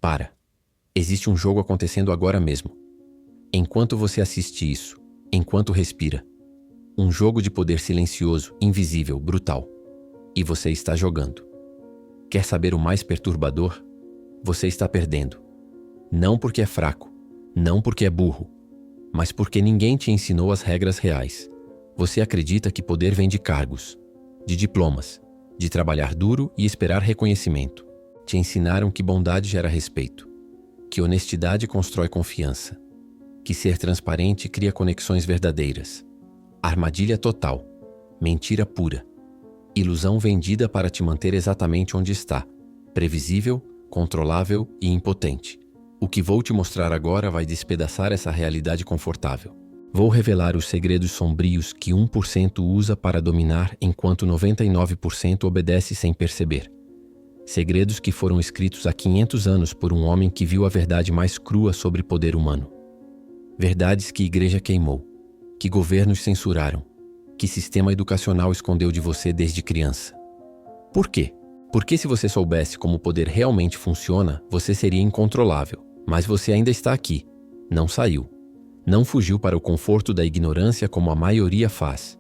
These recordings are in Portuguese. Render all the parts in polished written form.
Para. Existe um jogo acontecendo agora mesmo. Enquanto você assiste isso, enquanto respira. Um jogo de poder silencioso, invisível, brutal. E você está jogando. Quer saber o mais perturbador? Você está perdendo. Não porque é fraco, não porque é burro, mas porque ninguém te ensinou as regras reais. Você acredita que poder vem de cargos, de diplomas, de trabalhar duro e esperar reconhecimento. Te ensinaram que bondade gera respeito, que honestidade constrói confiança, que ser transparente cria conexões verdadeiras. Armadilha total, mentira pura, ilusão vendida para te manter exatamente onde está, previsível, controlável e impotente. O que vou te mostrar agora vai despedaçar essa realidade confortável. Vou revelar os segredos sombrios que 1% usa para dominar enquanto 99% obedece sem perceber. Segredos que foram escritos há 500 anos por um homem que viu a verdade mais crua sobre poder humano. Verdades que a igreja queimou, que governos censuraram, que sistema educacional escondeu de você desde criança. Por quê? Porque se você soubesse como o poder realmente funciona, você seria incontrolável. Mas você ainda está aqui, não saiu. Não fugiu para o conforto da ignorância como a maioria faz.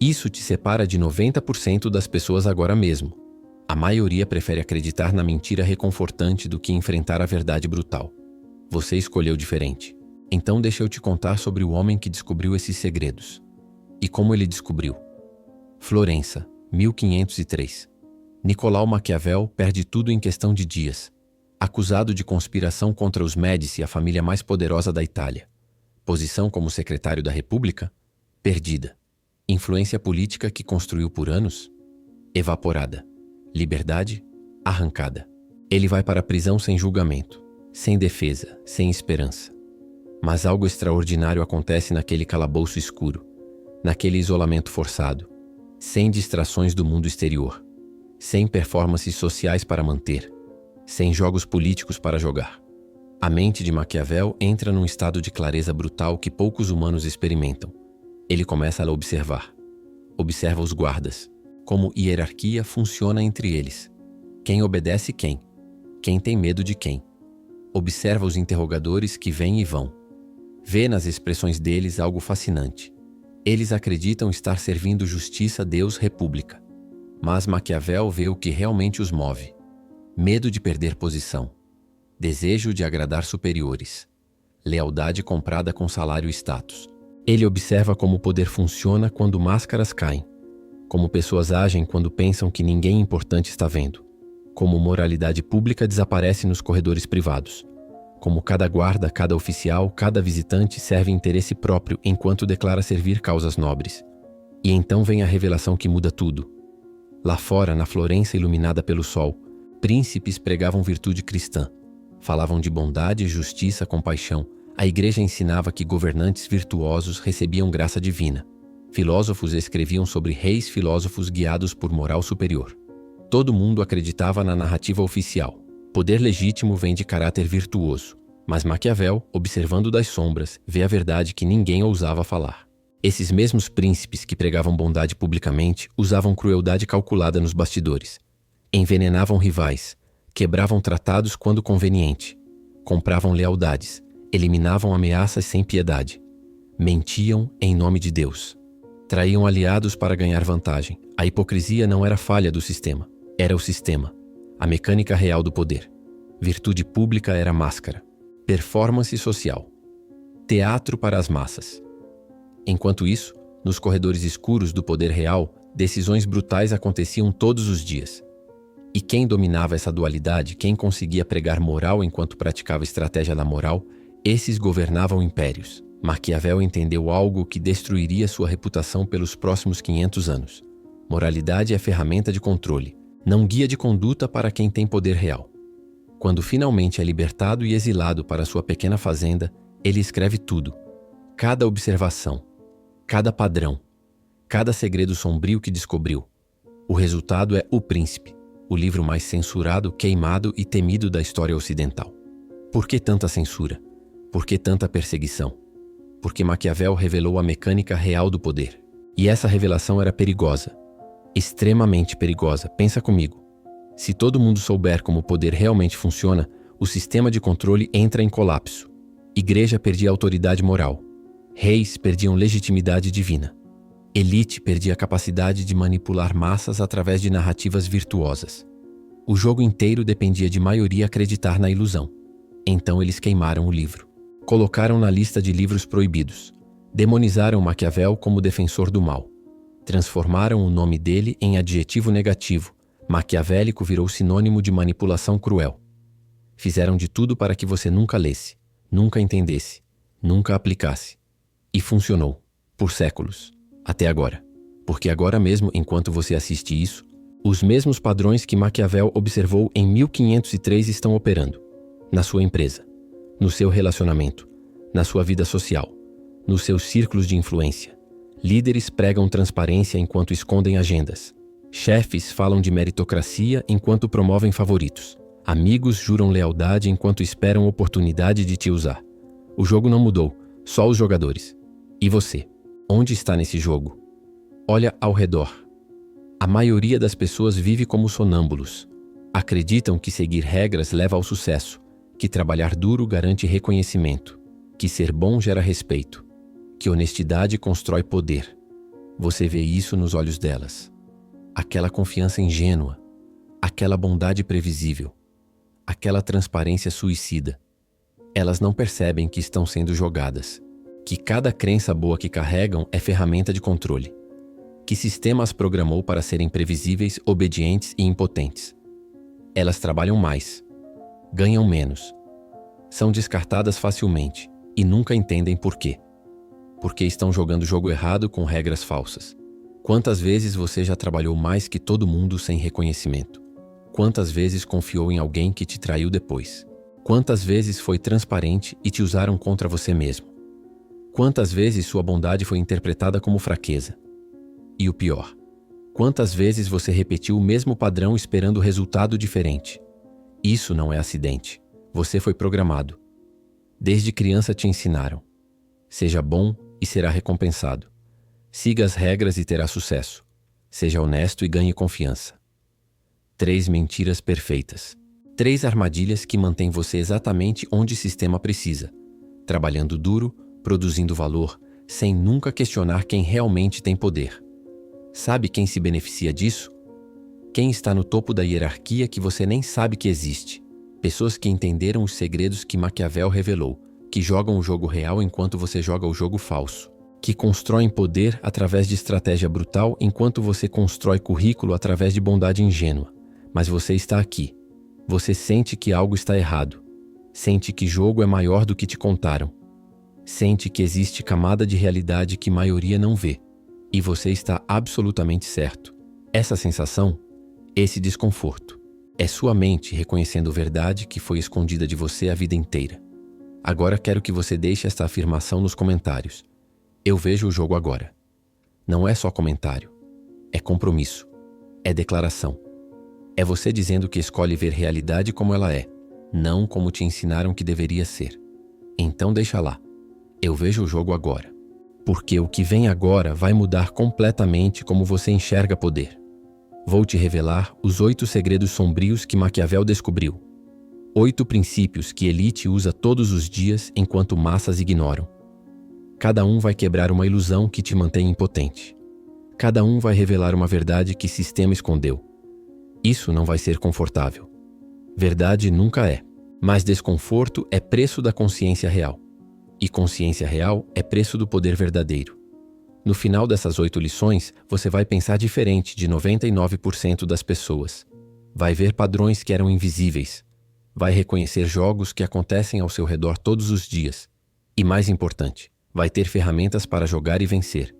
Isso te separa de 90% das pessoas agora mesmo. A maioria prefere acreditar na mentira reconfortante do que enfrentar a verdade brutal. Você escolheu diferente. Então deixa eu te contar sobre o homem que descobriu esses segredos. E como ele descobriu. Florença, 1503. Nicolau Maquiavel perde tudo em questão de dias. Acusado de conspiração contra os Médici, a família mais poderosa da Itália. Posição como secretário da República? Perdida. Influência política que construiu por anos? Evaporada. Liberdade? Arrancada. Ele vai para a prisão sem julgamento, sem defesa, sem esperança. Mas algo extraordinário acontece naquele calabouço escuro, naquele isolamento forçado, sem distrações do mundo exterior, sem performances sociais para manter, sem jogos políticos para jogar. A mente de Maquiavel entra num estado de clareza brutal que poucos humanos experimentam. Ele começa a observar. Observa os guardas, como hierarquia funciona entre eles. Quem obedece quem? Quem tem medo de quem? Observa os interrogadores que vêm e vão. Vê nas expressões deles algo fascinante. Eles acreditam estar servindo justiça, Deus, república. Mas Maquiavel vê o que realmente os move. Medo de perder posição. Desejo de agradar superiores. Lealdade comprada com salário e status. Ele observa como o poder funciona quando máscaras caem. Como pessoas agem quando pensam que ninguém importante está vendo. Como moralidade pública desaparece nos corredores privados. Como cada guarda, cada oficial, cada visitante serve interesse próprio enquanto declara servir causas nobres. E então vem a revelação que muda tudo. Lá fora, na Florença iluminada pelo sol, príncipes pregavam virtude cristã. Falavam de bondade, justiça, compaixão. A igreja ensinava que governantes virtuosos recebiam graça divina. Filósofos escreviam sobre reis filósofos guiados por moral superior. Todo mundo acreditava na narrativa oficial. Poder legítimo vem de caráter virtuoso. Mas Maquiavel, observando das sombras, vê a verdade que ninguém ousava falar. Esses mesmos príncipes que pregavam bondade publicamente usavam crueldade calculada nos bastidores. Envenenavam rivais, quebravam tratados quando conveniente, compravam lealdades, eliminavam ameaças sem piedade, mentiam em nome de Deus, traíam aliados para ganhar vantagem. A hipocrisia não era falha do sistema, era o sistema, a mecânica real do poder. Virtude pública era máscara, performance social, teatro para as massas. Enquanto isso, nos corredores escuros do poder real, decisões brutais aconteciam todos os dias. E quem dominava essa dualidade, quem conseguia pregar moral enquanto praticava estratégia da moral, esses governavam impérios. Maquiavel entendeu algo que destruiria sua reputação pelos próximos 500 anos. Moralidade é ferramenta de controle, não guia de conduta para quem tem poder real. Quando finalmente é libertado e exilado para sua pequena fazenda, ele escreve tudo. Cada observação, cada padrão, cada segredo sombrio que descobriu. O resultado é O Príncipe, o livro mais censurado, queimado e temido da história ocidental. Por que tanta censura? Por que tanta perseguição? Porque Maquiavel revelou a mecânica real do poder. E essa revelação era perigosa. Extremamente perigosa. Pensa comigo. Se todo mundo souber como o poder realmente funciona, O sistema de controle entra em colapso. Igreja perdia autoridade moral. Reis perdiam legitimidade divina. Elite perdia a capacidade de manipular massas através de narrativas virtuosas. O jogo inteiro dependia de maioria acreditar na ilusão. Então eles queimaram o livro. Colocaram na lista de livros proibidos. Demonizaram Maquiavel como defensor do mal. Transformaram o nome dele em adjetivo negativo. Maquiavélico virou sinônimo de manipulação cruel. Fizeram de tudo para que você nunca lesse, nunca entendesse, nunca aplicasse. E funcionou. Por séculos. Até agora. Porque agora mesmo, enquanto você assiste isso, os mesmos padrões que Maquiavel observou em 1503 estão operando. Na sua empresa, no seu relacionamento, na sua vida social, nos seus círculos de influência. Líderes pregam transparência enquanto escondem agendas. Chefes falam de meritocracia enquanto promovem favoritos. Amigos juram lealdade enquanto esperam oportunidade de te usar. O jogo não mudou, só os jogadores. E você? Onde está nesse jogo? Olha ao redor. A maioria das pessoas vive como sonâmbulos. Acreditam que seguir regras leva ao sucesso, que trabalhar duro garante reconhecimento, que ser bom gera respeito, que honestidade constrói poder. Você vê isso nos olhos delas. Aquela confiança ingênua, aquela bondade previsível, aquela transparência suicida. Elas não percebem que estão sendo jogadas, que cada crença boa que carregam é ferramenta de controle, que sistema as programou para serem previsíveis, obedientes e impotentes. Elas trabalham mais, ganham menos, são descartadas facilmente e nunca entendem por quê. Porque estão jogando o jogo errado com regras falsas. Quantas vezes você já trabalhou mais que todo mundo sem reconhecimento? Quantas vezes confiou em alguém que te traiu depois? Quantas vezes foi transparente e te usaram contra você mesmo? Quantas vezes sua bondade foi interpretada como fraqueza? E o pior, quantas vezes você repetiu o mesmo padrão esperando resultado diferente? Isso não é acidente. Você foi programado. Desde criança te ensinaram. Seja bom e será recompensado. Siga as regras e terá sucesso. Seja honesto e ganhe confiança. 3 mentiras perfeitas. 3 armadilhas que mantêm você exatamente onde o sistema precisa. Trabalhando duro, produzindo valor, sem nunca questionar quem realmente tem poder. Sabe quem se beneficia disso? Quem está no topo da hierarquia que você nem sabe que existe. Pessoas que entenderam os segredos que Maquiavel revelou, que jogam o jogo real enquanto você joga o jogo falso, que constroem poder através de estratégia brutal enquanto você constrói currículo através de bondade ingênua. Mas você está aqui. Você sente que algo está errado. Sente que jogo é maior do que te contaram. Sente que existe camada de realidade que maioria não vê. E você está absolutamente certo. Essa sensação, esse desconforto, é sua mente reconhecendo verdade que foi escondida de você a vida inteira. Agora quero que você deixe esta afirmação nos comentários. Eu vejo o jogo agora. Não é só comentário. É compromisso. É declaração. É você dizendo que escolhe ver realidade como ela é, não como te ensinaram que deveria ser. Então deixa lá. Eu vejo o jogo agora. Porque o que vem agora vai mudar completamente como você enxerga poder. Vou te revelar os 8 segredos sombrios que Maquiavel descobriu. 8 princípios que elite usa todos os dias enquanto massas ignoram. Cada um vai quebrar uma ilusão que te mantém impotente. Cada um vai revelar uma verdade que o sistema escondeu. Isso não vai ser confortável. Verdade nunca é. Mas desconforto é preço da consciência real. E consciência real é preço do poder verdadeiro. No final dessas 8 lições, você vai pensar diferente de 99% das pessoas. Vai ver padrões que eram invisíveis. Vai reconhecer jogos que acontecem ao seu redor todos os dias. E mais importante, vai ter ferramentas para jogar e vencer.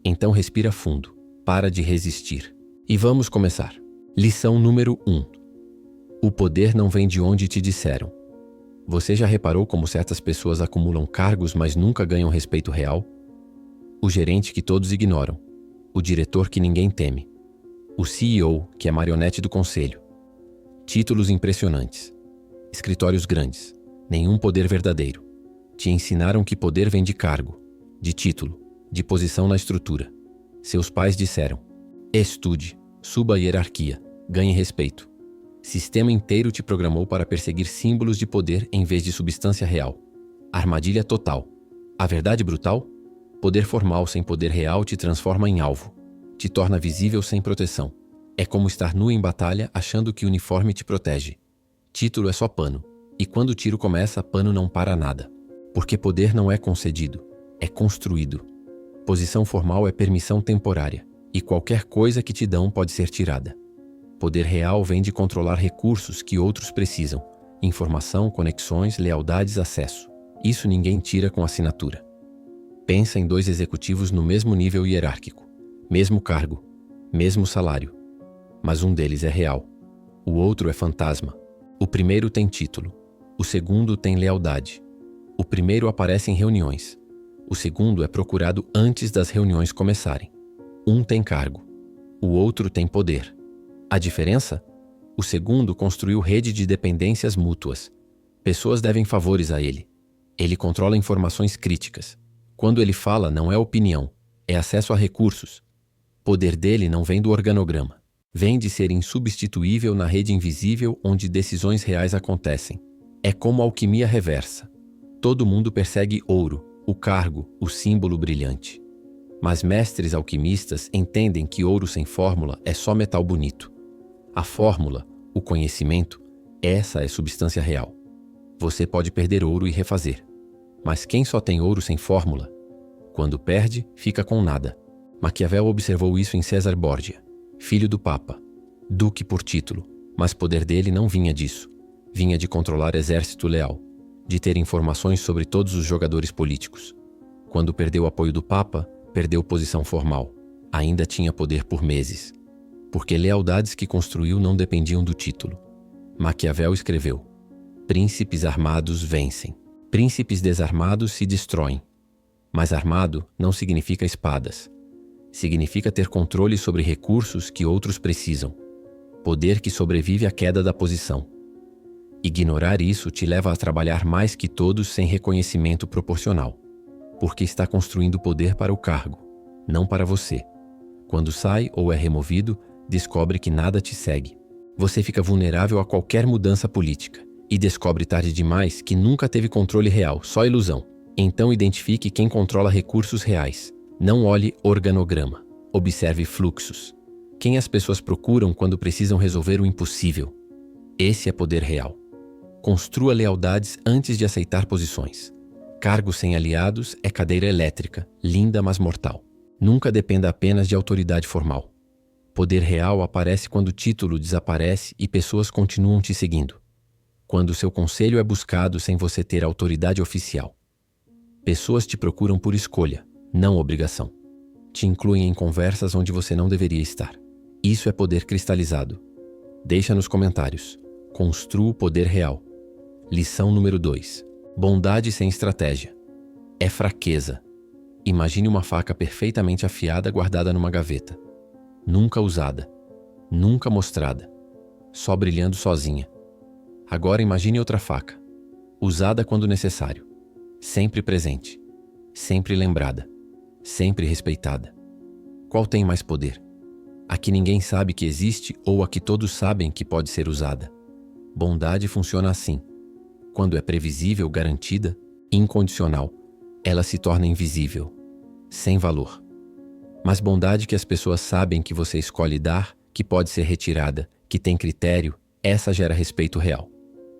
Então respira fundo, para de resistir. E vamos começar. Lição número 1. O poder não vem de onde te disseram. Você já reparou como certas pessoas acumulam cargos, mas nunca ganham respeito real? O gerente que todos ignoram. O diretor que ninguém teme. O CEO, que é marionete do conselho. Títulos impressionantes. Escritórios grandes. Nenhum poder verdadeiro. Te ensinaram que poder vem de cargo, de título, de posição na estrutura. Seus pais disseram: estude, suba a hierarquia, ganhe respeito. Sistema inteiro te programou para perseguir símbolos de poder em vez de substância real. Armadilha total. A verdade brutal? Poder formal sem poder real te transforma em alvo. Te torna visível sem proteção. É como estar nu em batalha achando que o uniforme te protege. Título é só pano. E quando o tiro começa, pano não para nada. Porque poder não é concedido, é construído. Posição formal é permissão temporária. E qualquer coisa que te dão pode ser tirada. Poder real vem de controlar recursos que outros precisam. Informação, conexões, lealdades, acesso. Isso ninguém tira com assinatura. Pensa em 2 executivos no mesmo nível hierárquico. Mesmo cargo. Mesmo salário. Mas um deles é real. O outro é fantasma. O primeiro tem título. O segundo tem lealdade. O primeiro aparece em reuniões. O segundo é procurado antes das reuniões começarem. Um tem cargo. O outro tem poder. A diferença? O segundo construiu rede de dependências mútuas. Pessoas devem favores a ele. Ele controla informações críticas. Quando ele fala, não é opinião, é acesso a recursos. Poder dele não vem do organograma. Vem de ser insubstituível na rede invisível onde decisões reais acontecem. É como alquimia reversa. Todo mundo persegue ouro, o cargo, o símbolo brilhante. Mas mestres alquimistas entendem que ouro sem fórmula é só metal bonito. A fórmula, o conhecimento, essa é substância real. Você pode perder ouro e refazer. Mas quem só tem ouro sem fórmula? Quando perde, fica com nada. Maquiavel observou isso em César Borgia, filho do Papa, duque por título, mas poder dele não vinha disso. Vinha de controlar exército leal, de ter informações sobre todos os jogadores políticos. Quando perdeu o apoio do Papa, perdeu posição formal. Ainda tinha poder por meses. Porque lealdades que construiu não dependiam do título. Maquiavel escreveu: príncipes armados vencem. Príncipes desarmados se destroem. Mas armado não significa espadas. Significa ter controle sobre recursos que outros precisam. Poder que sobrevive à queda da posição. Ignorar isso te leva a trabalhar mais que todos sem reconhecimento proporcional. Porque está construindo poder para o cargo, não para você. Quando sai ou é removido, descobre que nada te segue. Você fica vulnerável a qualquer mudança política e descobre tarde demais que nunca teve controle real, só ilusão. Então identifique quem controla recursos reais. Não olhe organograma. Observe fluxos. Quem as pessoas procuram quando precisam resolver o impossível. Esse é poder real. Construa lealdades antes de aceitar posições. Cargo sem aliados é cadeira elétrica, linda mas mortal. Nunca dependa apenas de autoridade formal. Poder real aparece quando o título desaparece e pessoas continuam te seguindo. Quando seu conselho é buscado sem você ter autoridade oficial. Pessoas te procuram por escolha, não obrigação. Te incluem em conversas onde você não deveria estar. Isso é poder cristalizado. Deixa nos comentários. Construa o poder real. Lição número 2. Bondade sem estratégia. É fraqueza. Imagine uma faca perfeitamente afiada guardada numa gaveta. Nunca usada. Nunca mostrada. Só brilhando sozinha. Agora imagine outra faca. Usada quando necessário. Sempre presente. Sempre lembrada. Sempre respeitada. Qual tem mais poder? A que ninguém sabe que existe ou a que todos sabem que pode ser usada? Bondade funciona assim. Quando é previsível, garantida, incondicional, ela se torna invisível, sem valor. Mas bondade que as pessoas sabem que você escolhe dar, que pode ser retirada, que tem critério, essa gera respeito real.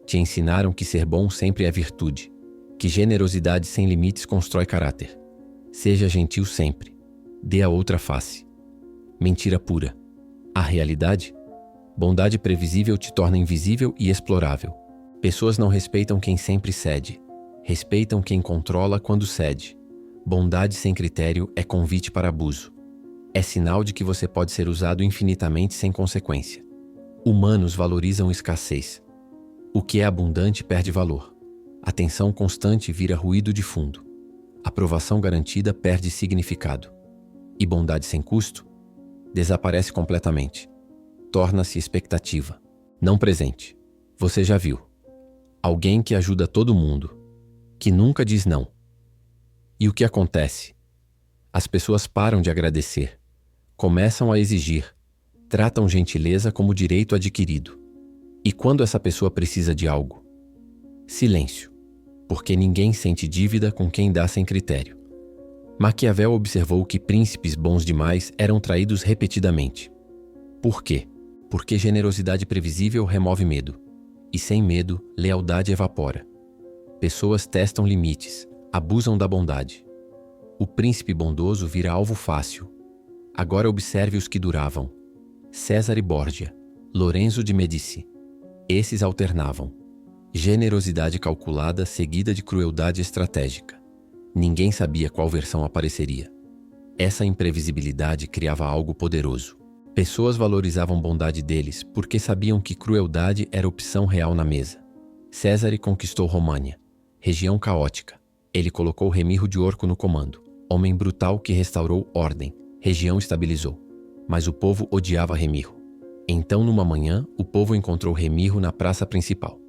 Te ensinaram que ser bom sempre é virtude, que generosidade sem limites constrói caráter. Seja gentil sempre. Dê a outra face. Mentira pura. A realidade? Bondade previsível te torna invisível e explorável. Pessoas não respeitam quem sempre cede. Respeitam quem controla quando cede. Bondade sem critério é convite para abuso. É sinal de que você pode ser usado infinitamente sem consequência. Humanos valorizam escassez. O que é abundante perde valor. Atenção constante vira ruído de fundo. Aprovação garantida perde significado. E bondade sem custo desaparece completamente. Torna-se expectativa, não presente. Você já viu. Alguém que ajuda todo mundo, que nunca diz não. E o que acontece? As pessoas param de agradecer, começam a exigir, tratam gentileza como direito adquirido. E quando essa pessoa precisa de algo? Silêncio, porque ninguém sente dívida com quem dá sem critério. Maquiavel observou que príncipes bons demais eram traídos repetidamente. Por quê? Porque generosidade previsível remove medo, e sem medo, lealdade evapora. Pessoas testam limites, abusam da bondade. O príncipe bondoso vira alvo fácil. Agora observe os que duravam. César e Borgia, Lorenzo de Medici. Esses alternavam. Generosidade calculada seguida de crueldade estratégica. Ninguém sabia qual versão apareceria. Essa imprevisibilidade criava algo poderoso. Pessoas valorizavam bondade deles porque sabiam que crueldade era opção real na mesa. César conquistou România, região caótica. Ele colocou Remiro de Orco no comando, homem brutal que restaurou ordem. Região estabilizou. Mas o povo odiava Remiro. Então, numa manhã, o povo encontrou Remiro na praça principal.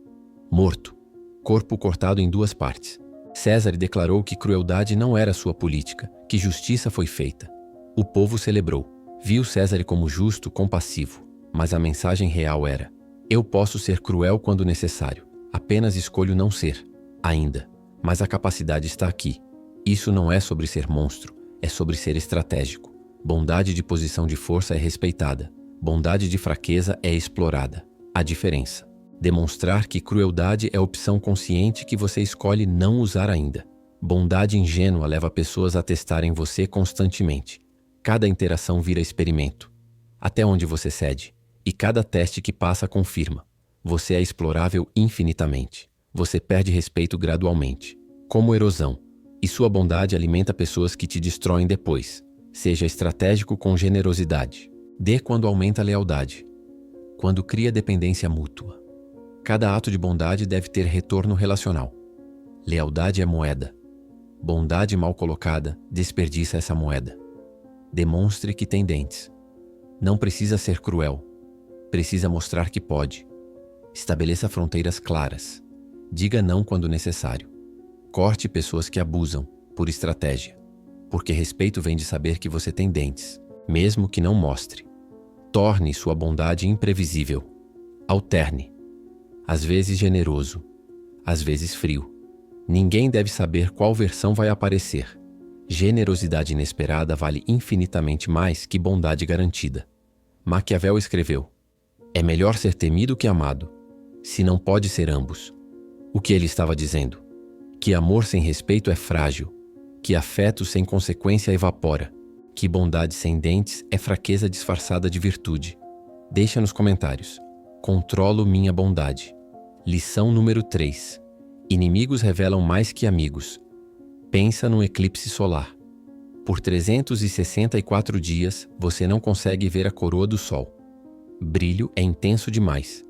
Morto, corpo cortado em 2 partes. César declarou que crueldade não era sua política, que justiça foi feita. O povo celebrou. Viu César como justo, compassivo. Mas a mensagem real era: eu posso ser cruel quando necessário. Apenas escolho não ser, ainda. Mas a capacidade está aqui. Isso não é sobre ser monstro, é sobre ser estratégico. Bondade de posição de força é respeitada. Bondade de fraqueza é explorada. A diferença: demonstrar que crueldade é opção consciente que você escolhe não usar ainda. Bondade ingênua leva pessoas a testarem você constantemente. Cada interação vira experimento. Até onde você cede. E cada teste que passa confirma. Você é explorável infinitamente. Você perde respeito gradualmente. Como erosão. E sua bondade alimenta pessoas que te destroem depois. Seja estratégico com generosidade. Dê quando aumenta a lealdade. Quando cria dependência mútua. Cada ato de bondade deve ter retorno relacional. Lealdade é moeda. Bondade mal colocada desperdiça essa moeda. Demonstre que tem dentes. Não precisa ser cruel. Precisa mostrar que pode. Estabeleça fronteiras claras. Diga não quando necessário. Corte pessoas que abusam, por estratégia. Porque respeito vem de saber que você tem dentes, mesmo que não mostre. Torne sua bondade imprevisível. Alterne. Às vezes generoso, às vezes frio. Ninguém deve saber qual versão vai aparecer. Generosidade inesperada vale infinitamente mais que bondade garantida. Maquiavel escreveu: é melhor ser temido que amado, se não pode ser ambos. O que ele estava dizendo? Que amor sem respeito é frágil, que afeto sem consequência evapora, que bondade sem dentes é fraqueza disfarçada de virtude. Deixa nos comentários. Controlo minha bondade. Lição número 3. Inimigos revelam mais que amigos. Pensa num eclipse solar. Por 364 dias, você não consegue ver a coroa do Sol. Brilho é intenso demais.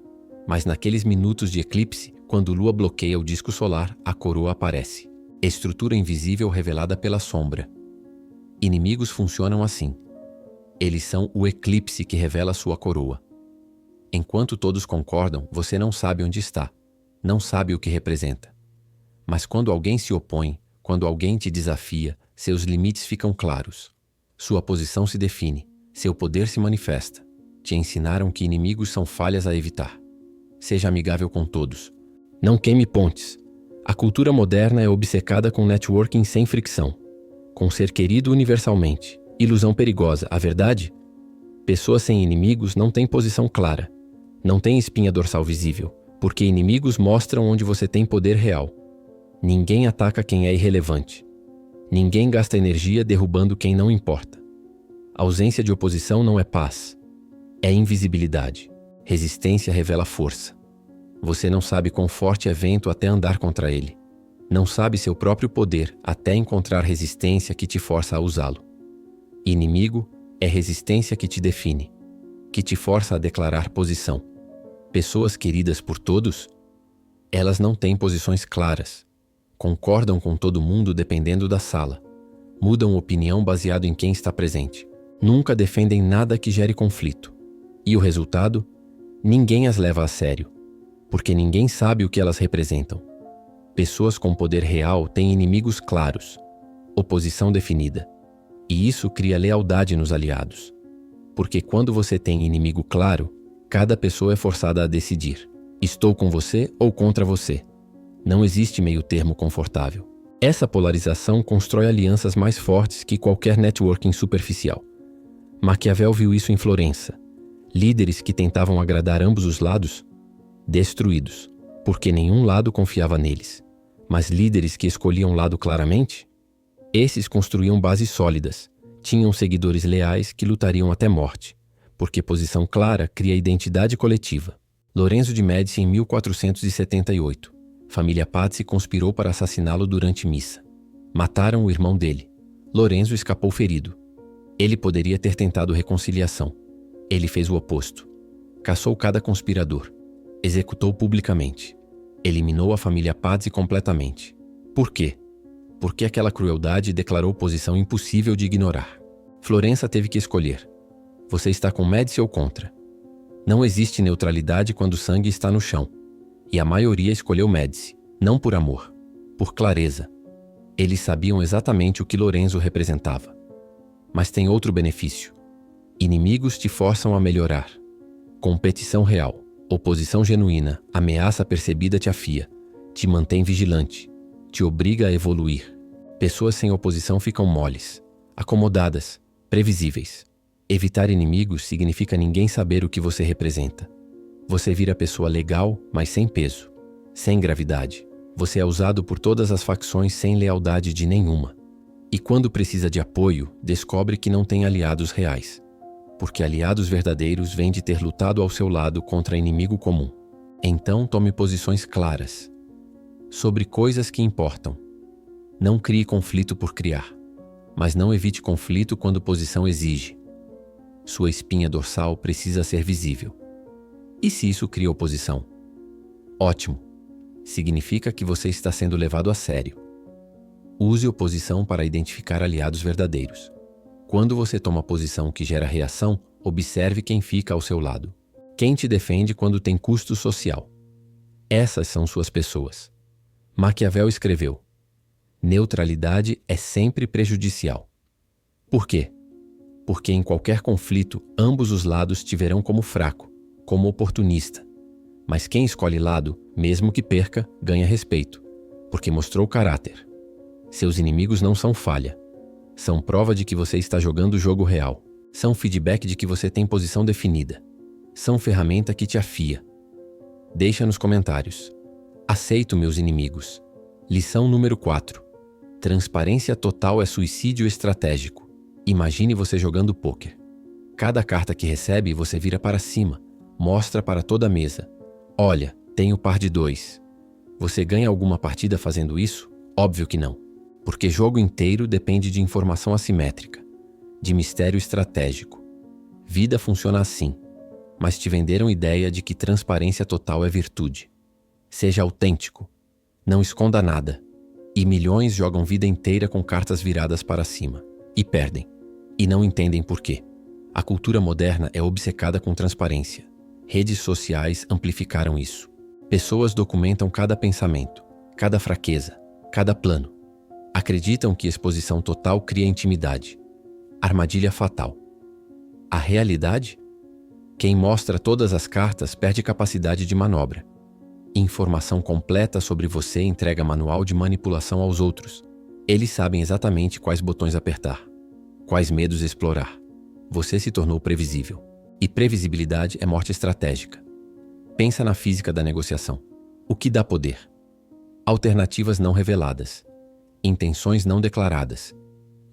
Mas naqueles minutos de eclipse, quando Lua bloqueia o disco solar, a coroa aparece. Estrutura invisível revelada pela sombra. Inimigos funcionam assim. Eles são o eclipse que revela sua coroa. Enquanto todos concordam, você não sabe onde está. Não sabe o que representa. Mas quando alguém se opõe, quando alguém te desafia, seus limites ficam claros. Sua posição se define, seu poder se manifesta. Te ensinaram que inimigos são falhas a evitar. Seja amigável com todos. Não queime pontes. A cultura moderna é obcecada com networking sem fricção, com ser querido universalmente. Ilusão perigosa, a verdade? Pessoas sem inimigos não têm posição clara, não têm espinha dorsal visível, porque inimigos mostram onde você tem poder real. Ninguém ataca quem é irrelevante. Ninguém gasta energia derrubando quem não importa. A ausência de oposição não é paz, é invisibilidade. Resistência revela força. Você não sabe quão forte é vento até andar contra ele. Não sabe seu próprio poder até encontrar resistência que te força a usá-lo. Inimigo é resistência que te define, que te força a declarar posição. Pessoas queridas por todos, elas não têm posições claras. Concordam com todo mundo dependendo da sala. Mudam opinião baseado em quem está presente. Nunca defendem nada que gere conflito. E o resultado? Ninguém as leva a sério, porque ninguém sabe o que elas representam. Pessoas com poder real têm inimigos claros, oposição definida. E isso cria lealdade nos aliados. Porque quando você tem inimigo claro, cada pessoa é forçada a decidir. Estou com você ou contra você. Não existe meio termo confortável. Essa polarização constrói alianças mais fortes que qualquer networking superficial. Maquiavel viu isso em Florença. Líderes que tentavam agradar ambos os lados, destruídos, porque nenhum lado confiava neles. Mas líderes que escolhiam lado claramente, esses construíam bases sólidas, tinham seguidores leais que lutariam até morte, porque posição clara cria identidade coletiva. Lorenzo de Médici, em 1478. Família Pazzi conspirou para assassiná-lo durante missa. Mataram o irmão dele. Lorenzo escapou ferido. Ele poderia ter tentado reconciliação. Ele fez o oposto. Caçou cada conspirador. Executou publicamente. Eliminou a família Pazzi completamente. Por quê? Porque aquela crueldade declarou posição impossível de ignorar. Florença teve que escolher. Você está com Médici ou contra? Não existe neutralidade quando o sangue está no chão. E a maioria escolheu Médici, não por amor, por clareza. Eles sabiam exatamente o que Lorenzo representava. Mas tem outro benefício. Inimigos te forçam a melhorar. Competição real, oposição genuína, ameaça percebida te afia, te mantém vigilante, te obriga a evoluir. Pessoas sem oposição ficam moles, acomodadas, previsíveis. Evitar inimigos significa ninguém saber o que você representa. Você vira pessoa legal, mas sem peso, sem gravidade. Você é usado por todas as facções sem lealdade de nenhuma. E quando precisa de apoio, descobre que não tem aliados reais. Porque aliados verdadeiros vêm de ter lutado ao seu lado contra inimigo comum. Então tome posições claras. Sobre coisas que importam. Não crie conflito por criar. Mas não evite conflito quando posição exige. Sua espinha dorsal precisa ser visível. E se isso cria oposição? Ótimo. Significa que você está sendo levado a sério. Use oposição para identificar aliados verdadeiros. Quando você toma posição que gera reação, observe quem fica ao seu lado. Quem te defende quando tem custo social. Essas são suas pessoas. Maquiavel escreveu: neutralidade é sempre prejudicial. Por quê? Porque em qualquer conflito, ambos os lados te verão como fraco, como oportunista. Mas quem escolhe lado, mesmo que perca, ganha respeito, porque mostrou caráter. Seus inimigos não são falha. São prova de que você está jogando o jogo real. São feedback de que você tem posição definida. São ferramenta que te afia. Deixa nos comentários. Aceito meus inimigos. Lição número 4. Transparência total é suicídio estratégico. Imagine você jogando pôquer. Cada carta que recebe, você vira para cima. Mostra para toda a mesa. Olha, tenho par de 2. Você ganha alguma partida fazendo isso? Óbvio que não. Porque jogo inteiro depende de informação assimétrica, de mistério estratégico. Vida funciona assim. Mas te venderam ideia de que transparência total é virtude. Seja autêntico. Não esconda nada. E milhões jogam vida inteira com cartas viradas para cima. E perdem. E não entendem por quê. A cultura moderna é obcecada com transparência. Redes sociais amplificaram isso. Pessoas documentam cada pensamento, cada fraqueza, cada plano. Acreditam que exposição total cria intimidade. Armadilha fatal. A realidade? Quem mostra todas as cartas perde capacidade de manobra. Informação completa sobre você entrega manual de manipulação aos outros. Eles sabem exatamente quais botões apertar, quais medos explorar. Você se tornou previsível. E previsibilidade é morte estratégica. Pensa na física da negociação. O que dá poder? Alternativas não reveladas. Intenções não declaradas.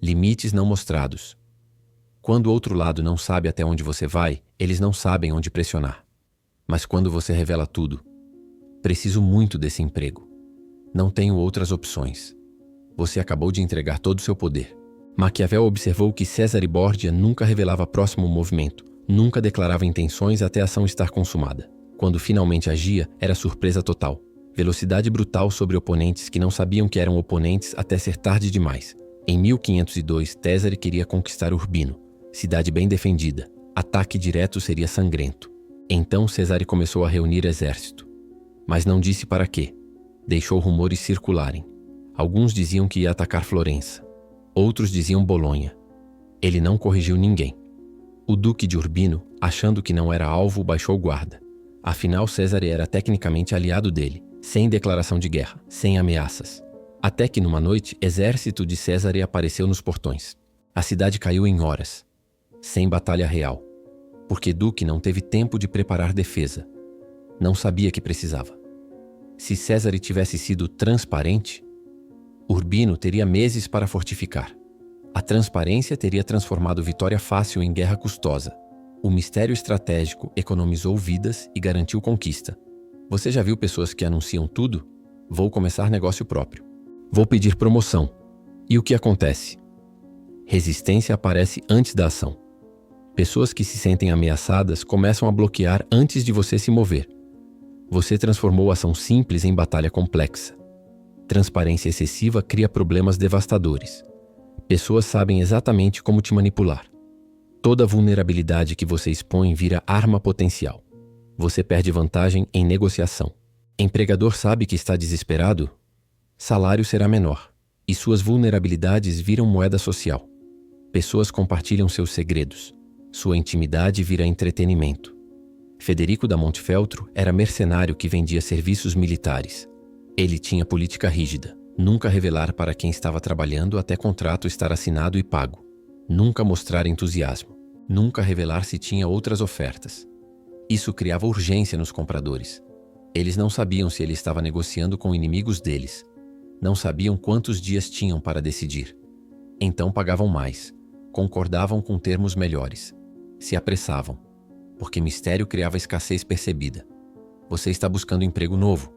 Limites não mostrados. Quando o outro lado não sabe até onde você vai, eles não sabem onde pressionar. Mas quando você revela tudo, preciso muito desse emprego. Não tenho outras opções. Você acabou de entregar todo o seu poder. Maquiavel observou que Cesare Borgia nunca revelava próximo movimento, nunca declarava intenções até a ação estar consumada. Quando finalmente agia, era surpresa total. Velocidade brutal sobre oponentes que não sabiam que eram oponentes até ser tarde demais. Em 1502, Cesare queria conquistar Urbino, cidade bem defendida. Ataque direto seria sangrento. Então Cesare começou a reunir exército. Mas não disse para quê. Deixou rumores circularem. Alguns diziam que ia atacar Florença. Outros diziam Bolonha. Ele não corrigiu ninguém. O duque de Urbino, achando que não era alvo, baixou guarda. Afinal, César era tecnicamente aliado dele, sem declaração de guerra, sem ameaças. Até que numa noite, exército de César apareceu nos portões. A cidade caiu em horas, sem batalha real, porque Duque não teve tempo de preparar defesa. Não sabia que precisava. Se César tivesse sido transparente, Urbino teria meses para fortificar. A transparência teria transformado vitória fácil em guerra custosa. O mistério estratégico economizou vidas e garantiu conquista. Você já viu pessoas que anunciam tudo? Vou começar negócio próprio. Vou pedir promoção. E o que acontece? Resistência aparece antes da ação. Pessoas que se sentem ameaçadas começam a bloquear antes de você se mover. Você transformou ação simples em batalha complexa. Transparência excessiva cria problemas devastadores. Pessoas sabem exatamente como te manipular. Toda vulnerabilidade que você expõe vira arma potencial. Você perde vantagem em negociação. Empregador sabe que está desesperado? Salário será menor. E suas vulnerabilidades viram moeda social. Pessoas compartilham seus segredos. Sua intimidade vira entretenimento. Federico da Montefeltro era mercenário que vendia serviços militares. Ele tinha política rígida. Nunca revelar para quem estava trabalhando até contrato estar assinado e pago. Nunca mostrar entusiasmo. Nunca revelar se tinha outras ofertas. Isso criava urgência nos compradores. Eles não sabiam se ele estava negociando com inimigos deles. Não sabiam quantos dias tinham para decidir. Então pagavam mais. Concordavam com termos melhores. Se apressavam. Porque mistério criava escassez percebida. Você está buscando emprego novo.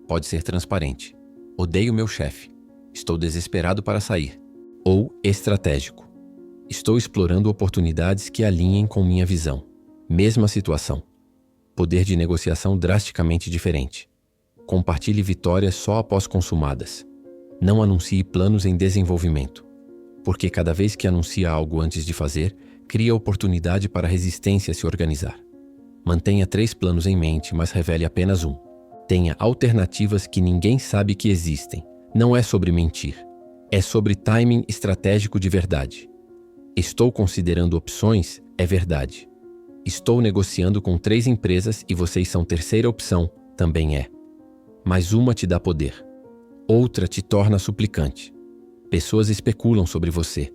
Pode ser transparente. Odeio meu chefe. Estou desesperado para sair. Ou estratégico. Estou explorando oportunidades que alinhem com minha visão. Mesma situação. Poder de negociação drasticamente diferente. Compartilhe vitórias só após consumadas. Não anuncie planos em desenvolvimento. Porque cada vez que anuncia algo antes de fazer, cria oportunidade para a resistência se organizar. Mantenha 3 planos em mente, mas revele apenas um. Tenha alternativas que ninguém sabe que existem. Não é sobre mentir. É sobre timing estratégico de verdade. Estou considerando opções, é verdade. Estou negociando com 3 empresas e vocês são terceira opção, também é. Mas uma te dá poder. Outra te torna suplicante. Pessoas especulam sobre você.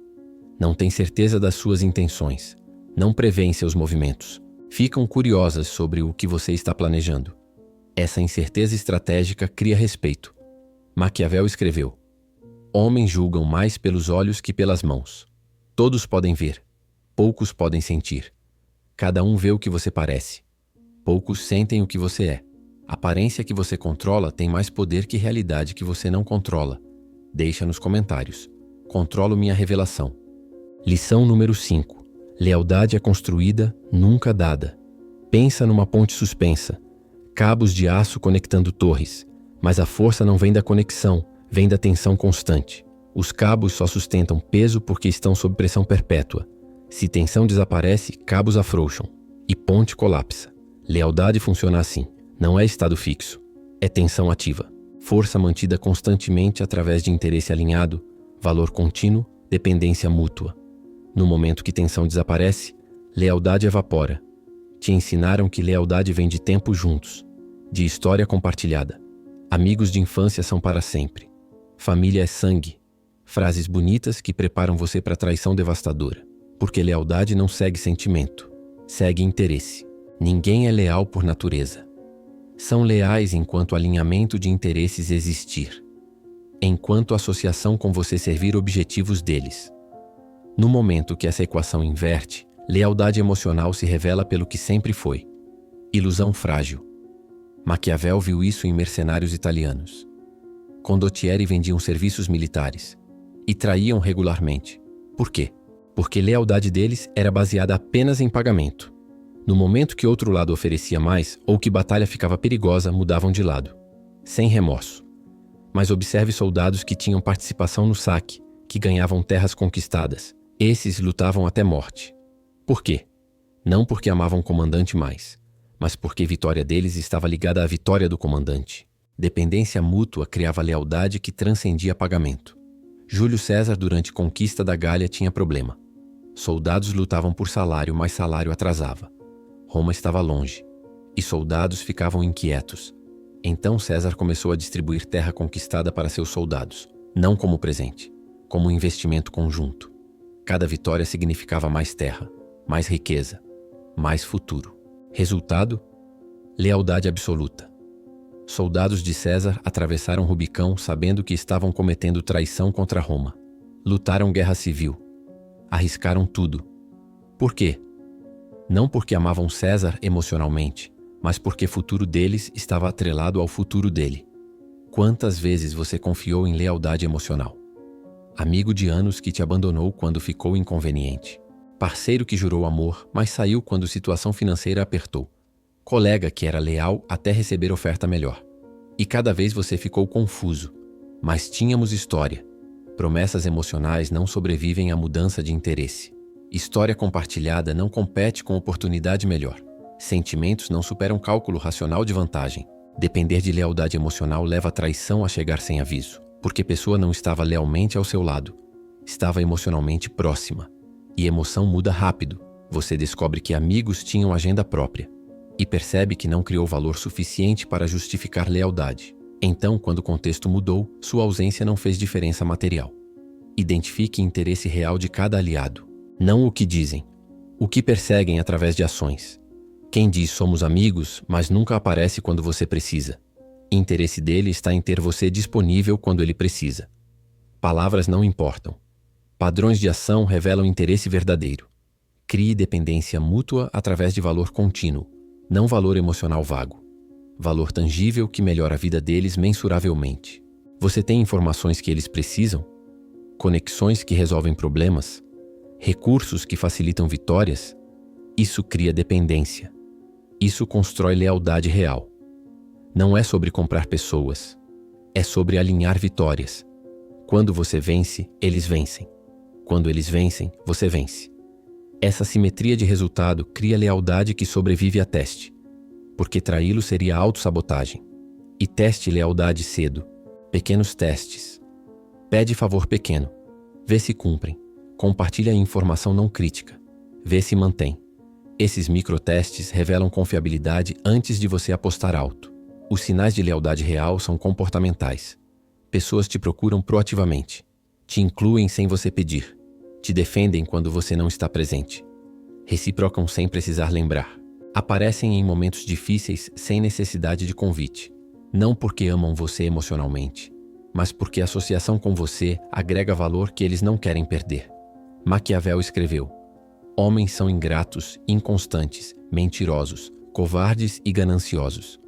Não têm certeza das suas intenções. Não prevêem seus movimentos. Ficam curiosas sobre o que você está planejando. Essa incerteza estratégica cria respeito. Maquiavel escreveu: homens julgam mais pelos olhos que pelas mãos. Todos podem ver. Poucos podem sentir. Cada um vê o que você parece. Poucos sentem o que você é. A aparência que você controla tem mais poder que realidade que você não controla. Deixa nos comentários. Controlo minha revelação. Lição número 5. Lealdade é construída, nunca dada. Pensa numa ponte suspensa. Cabos de aço conectando torres. Mas a força não vem da conexão, vem da tensão constante. Os cabos só sustentam peso porque estão sob pressão perpétua. Se tensão desaparece, cabos afrouxam. E ponte colapsa. Lealdade funciona assim. Não é estado fixo. É tensão ativa. Força mantida constantemente através de interesse alinhado, valor contínuo, dependência mútua. No momento que tensão desaparece, lealdade evapora. Te ensinaram que lealdade vem de tempo juntos, de história compartilhada. Amigos de infância são para sempre. Família é sangue. Frases bonitas que preparam você para traição devastadora. Porque lealdade não segue sentimento, segue interesse. Ninguém é leal por natureza. São leais enquanto alinhamento de interesses existir. Enquanto a associação com você servir objetivos deles. No momento que essa equação inverte, lealdade emocional se revela pelo que sempre foi. Ilusão frágil. Maquiavel viu isso em mercenários italianos. Condottieri vendiam serviços militares. E traíam regularmente. Por quê? Porque lealdade deles era baseada apenas em pagamento. No momento que outro lado oferecia mais ou que batalha ficava perigosa, mudavam de lado. Sem remorso. Mas observe soldados que tinham participação no saque, que ganhavam terras conquistadas. Esses lutavam até morte. Por quê? Não porque amavam o comandante mais, mas porque a vitória deles estava ligada à vitória do comandante. Dependência mútua criava lealdade que transcendia pagamento. Júlio César, durante a conquista da Gália, tinha problema. Soldados lutavam por salário, mas salário atrasava. Roma estava longe. e soldados ficavam inquietos. Então César começou a distribuir terra conquistada para seus soldados, não como presente, como um investimento conjunto. Cada vitória significava mais terra, mais riqueza, mais futuro. Resultado? Lealdade absoluta. Soldados de César atravessaram Rubicão sabendo que estavam cometendo traição contra Roma. Lutaram guerra civil. Arriscaram tudo. Por quê? Não porque amavam César emocionalmente, mas porque o futuro deles estava atrelado ao futuro dele. Quantas vezes você confiou em lealdade emocional? Amigo de anos que te abandonou quando ficou inconveniente. Parceiro que jurou amor, mas saiu quando situação financeira apertou. Colega que era leal até receber oferta melhor. E cada vez você ficou confuso. Mas tínhamos história. Promessas emocionais não sobrevivem à mudança de interesse. História compartilhada não compete com oportunidade melhor. Sentimentos não superam cálculo racional de vantagem. Depender de lealdade emocional leva a traição a chegar sem aviso, porque a pessoa não estava lealmente ao seu lado. Estava emocionalmente próxima. E emoção muda rápido. Você descobre que amigos tinham agenda própria. E percebe que não criou valor suficiente para justificar lealdade. Então, quando o contexto mudou, sua ausência não fez diferença material. Identifique o interesse real de cada aliado. Não o que dizem, o que perseguem através de ações. Quem diz somos amigos, mas nunca aparece quando você precisa. O interesse dele está em ter você disponível quando ele precisa. Palavras não importam. Padrões de ação revelam interesse verdadeiro. Crie dependência mútua através de valor contínuo, não valor emocional vago. Valor tangível que melhora a vida deles mensuravelmente. Você tem informações que eles precisam? Conexões que resolvem problemas? Recursos que facilitam vitórias? Isso cria dependência. Isso constrói lealdade real. Não é sobre comprar pessoas. É sobre alinhar vitórias. Quando você vence, eles vencem. Quando eles vencem, você vence. Essa simetria de resultado cria lealdade que sobrevive a teste. Porque traí-lo seria autossabotagem. E teste lealdade cedo. Pequenos testes. Pede favor pequeno. Vê se cumprem. Compartilha a informação não crítica. Vê se mantém. Esses microtestes revelam confiabilidade antes de você apostar alto. Os sinais de lealdade real são comportamentais. Pessoas te procuram proativamente. Te incluem sem você pedir. Te defendem quando você não está presente. Reciprocam sem precisar lembrar. Aparecem em momentos difíceis sem necessidade de convite. Não porque amam você emocionalmente, mas porque a associação com você agrega valor que eles não querem perder. Maquiavel escreveu: homens são ingratos, inconstantes, mentirosos, covardes e gananciosos.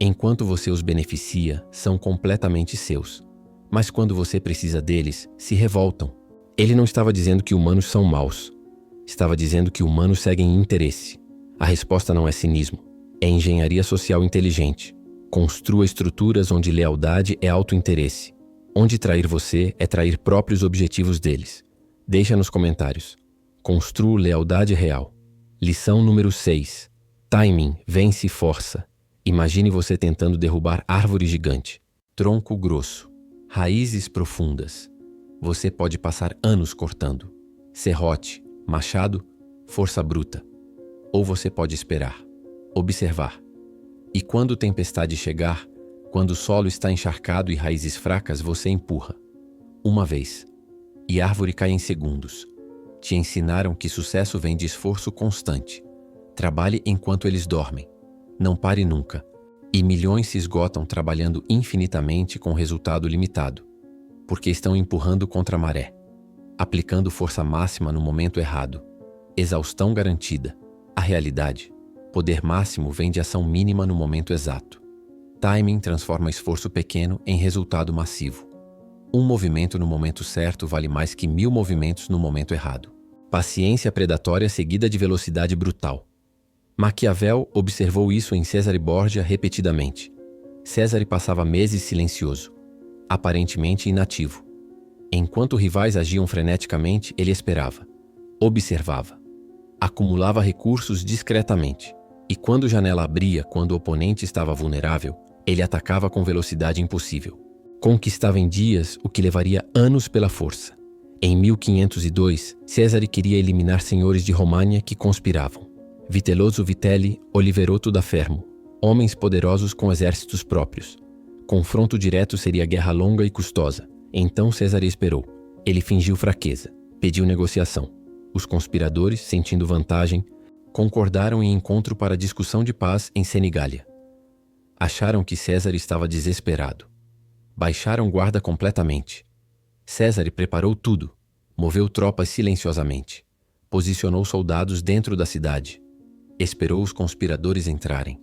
Enquanto você os beneficia, são completamente seus. Mas quando você precisa deles, se revoltam. Ele não estava dizendo que humanos são maus. Estava dizendo que humanos seguem interesse. A resposta não é cinismo. É engenharia social inteligente. Construa estruturas onde lealdade é autointeresse. Onde trair você é trair próprios objetivos deles. Deixa nos comentários. Construa lealdade real. Lição número 6. Timing vence força. Imagine você tentando derrubar árvore gigante. Tronco grosso. Raízes profundas. Você pode passar anos cortando. Serrote, machado, força bruta. Ou você pode esperar. Observar. E quando a tempestade chegar, quando o solo está encharcado e raízes fracas, você empurra. Uma vez. E a árvore cai em segundos. Te ensinaram que sucesso vem de esforço constante. Trabalhe enquanto eles dormem. Não pare nunca. E milhões se esgotam trabalhando infinitamente com resultado limitado. Porque estão empurrando contra a maré. Aplicando força máxima no momento errado. Exaustão garantida. A realidade. Poder máximo vem de ação mínima no momento exato. Timing transforma esforço pequeno em resultado massivo. Um movimento no momento certo vale mais que 1000 movimentos no momento errado. Paciência predatória seguida de velocidade brutal. Maquiavel observou isso em Cesare Borgia repetidamente. Cesare passava meses silencioso, aparentemente inativo. Enquanto rivais agiam freneticamente, ele esperava, observava, acumulava recursos discretamente. E quando a janela abria, quando o oponente estava vulnerável, ele atacava com velocidade impossível. Conquistava em dias o que levaria anos pela força. Em 1502, Cesare queria eliminar senhores de România que conspiravam. Vitelloso Vitelli, Oliverotto da Fermo, Homens poderosos com exércitos próprios. Confronto direto seria guerra longa e custosa. Então César esperou. Ele fingiu fraqueza. Pediu negociação. Os conspiradores, sentindo vantagem, concordaram em encontro para discussão de paz em Senigália. Acharam que César estava desesperado. Baixaram guarda completamente. César preparou tudo. Moveu tropas silenciosamente. Posicionou soldados dentro da cidade. Esperou os conspiradores entrarem.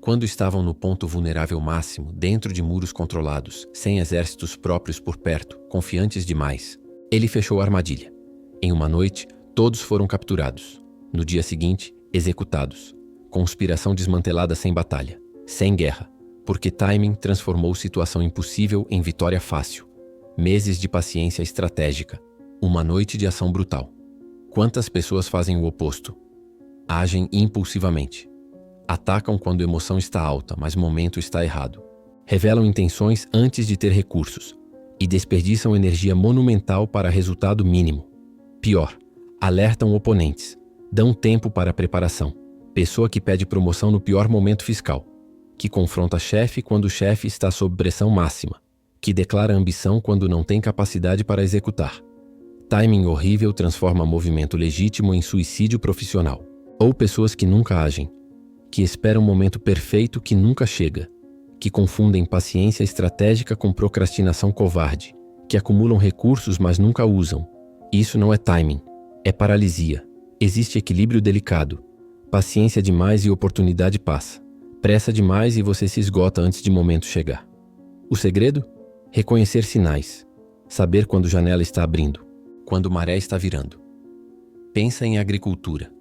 Quando estavam no ponto vulnerável máximo, dentro de muros controlados, sem exércitos próprios por perto, confiantes demais, ele fechou a armadilha. Em uma noite, todos foram capturados. No dia seguinte, executados. Conspiração desmantelada sem batalha, sem guerra, porque timing transformou situação impossível em vitória fácil. Meses de paciência estratégica. Uma noite de ação brutal. Quantas pessoas fazem o oposto? Agem impulsivamente. Atacam quando a emoção está alta, mas o momento está errado. Revelam intenções antes de ter recursos e desperdiçam energia monumental para resultado mínimo. Pior, alertam oponentes, dão tempo para a preparação. Pessoa que pede promoção no pior momento fiscal, que confronta chefe quando o chefe está sob pressão máxima, que declara ambição quando não tem capacidade para executar. Timing horrível transforma movimento legítimo em suicídio profissional. Ou pessoas que nunca agem, que esperam um momento perfeito que nunca chega, que confundem paciência estratégica com procrastinação covarde, que acumulam recursos mas nunca usam. Isso não é timing, é paralisia. Existe equilíbrio delicado. Paciência demais e oportunidade passa. Pressa demais e você se esgota antes de momento chegar. O segredo? Reconhecer sinais. Saber quando janela está abrindo, quando maré está virando. Pensa em agricultura.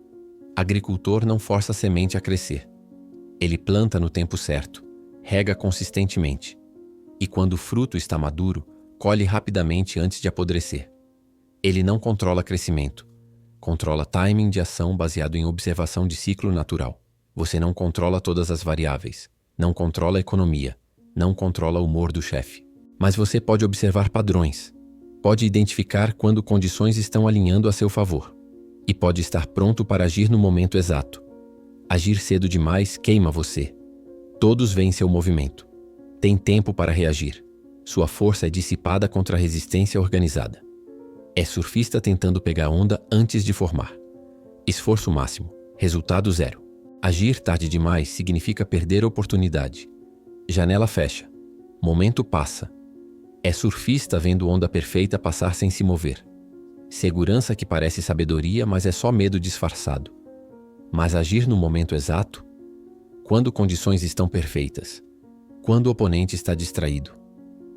Agricultor não força a semente a crescer. Ele planta no tempo certo, rega consistentemente. E quando o fruto está maduro, colhe rapidamente antes de apodrecer. Ele não controla crescimento. Controla timing de ação baseado em observação de ciclo natural. Você não controla todas as variáveis. Não controla a economia. Não controla o humor do chefe. Mas você pode observar padrões. Pode identificar quando condições estão alinhando a seu favor. E pode estar pronto para agir no momento exato. Agir cedo demais queima você. Todos veem seu movimento. Tem tempo para reagir. Sua força é dissipada contra a resistência organizada. É surfista tentando pegar onda antes de formar. Esforço máximo, resultado zero. Agir tarde demais significa perder oportunidade. Janela fecha. Momento passa. É surfista vendo onda perfeita passar sem se mover. Segurança que parece sabedoria, mas é só medo disfarçado. Mas agir no momento exato? Quando condições estão perfeitas. Quando o oponente está distraído.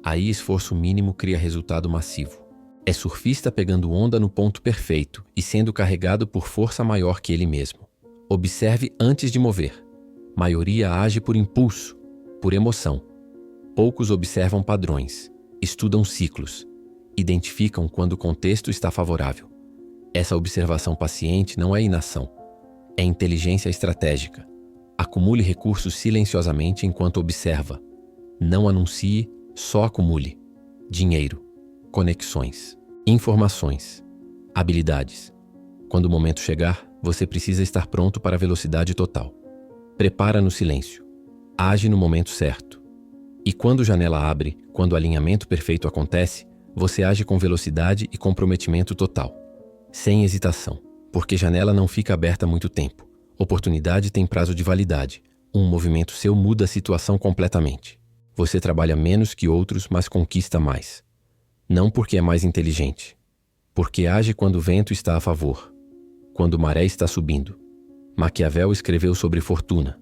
Aí esforço mínimo cria resultado massivo. É surfista pegando onda no ponto perfeito e sendo carregado por força maior que ele mesmo. Observe antes de mover. Maioria age por impulso, por emoção. Poucos observam padrões, estudam ciclos. Identificam quando o contexto está favorável. Essa observação paciente não é inação, é inteligência estratégica. Acumule recursos silenciosamente enquanto observa. Não anuncie, só acumule. Dinheiro, conexões, informações, habilidades. Quando o momento chegar, você precisa estar pronto para a velocidade total. Prepara no silêncio. Age no momento certo. E quando janela abre, quando o alinhamento perfeito acontece, você age com velocidade e comprometimento total. Sem hesitação, porque janela não fica aberta muito tempo. Oportunidade tem prazo de validade. Um movimento seu muda a situação completamente. Você trabalha menos que outros, mas conquista mais. Não porque é mais inteligente. Porque age quando o vento está a favor. Quando maré está subindo. Maquiavel escreveu sobre fortuna.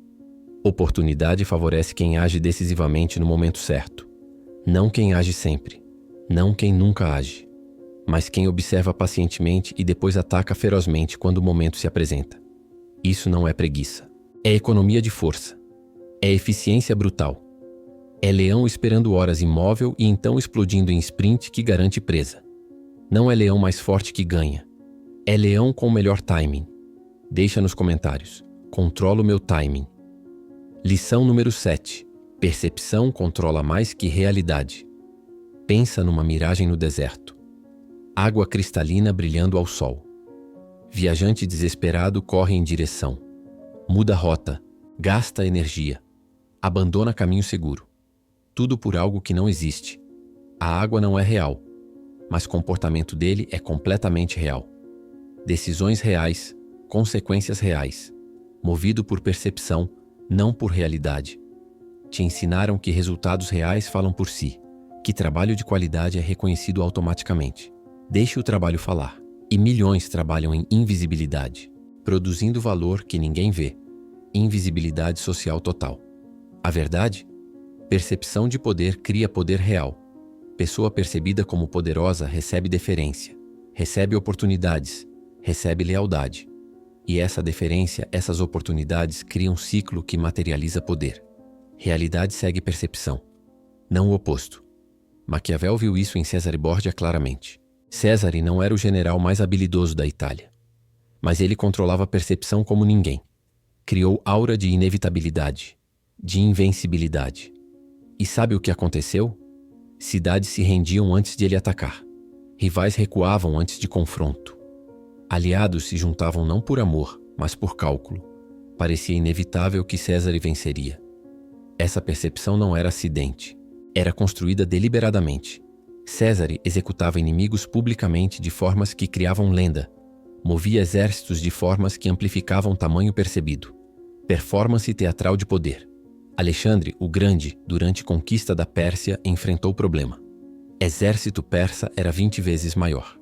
Oportunidade favorece quem age decisivamente no momento certo. Não quem age sempre. Não quem nunca age, mas quem observa pacientemente e depois ataca ferozmente quando o momento se apresenta. Isso não é preguiça. É economia de força. É eficiência brutal. É leão esperando horas imóvel e então explodindo em sprint que garante presa. Não é leão mais forte que ganha. É leão com o melhor timing. Deixa nos comentários. Controlo meu timing. Lição número 7. Percepção controla mais que realidade. Pensa numa miragem no deserto. Água cristalina brilhando ao sol. Viajante desesperado corre em direção. Muda rota, gasta energia, Abandona caminho seguro. Tudo por algo que não existe. A água não é real, mas o comportamento dele é completamente real. Decisões reais, consequências reais. Movido por percepção, não por realidade. Te ensinaram que resultados reais falam por si, que trabalho de qualidade é reconhecido automaticamente. Deixe o trabalho falar. E milhões trabalham em invisibilidade, produzindo valor que ninguém vê. Invisibilidade social total. A verdade? Percepção de poder cria poder real. Pessoa percebida como poderosa recebe deferência, recebe oportunidades, recebe lealdade. E essa deferência, essas oportunidades criam um ciclo que materializa poder. Realidade segue percepção, não o oposto. Maquiavel viu isso em Cesare Borgia claramente. Cesare não era o general mais habilidoso da Itália, mas ele controlava a percepção como ninguém. Criou aura de inevitabilidade, de invencibilidade. E sabe o que aconteceu? Cidades se rendiam antes de ele atacar. Rivais recuavam antes de confronto. Aliados se juntavam não por amor, mas por cálculo. Parecia inevitável que Cesare venceria. Essa percepção não era acidente. Era construída deliberadamente. Cesare executava inimigos publicamente de formas que criavam lenda. Movia exércitos de formas que amplificavam tamanho percebido. Performance teatral de poder. Alexandre, o Grande, durante conquista da Pérsia, enfrentou o problema. Exército persa era 20 vezes maior.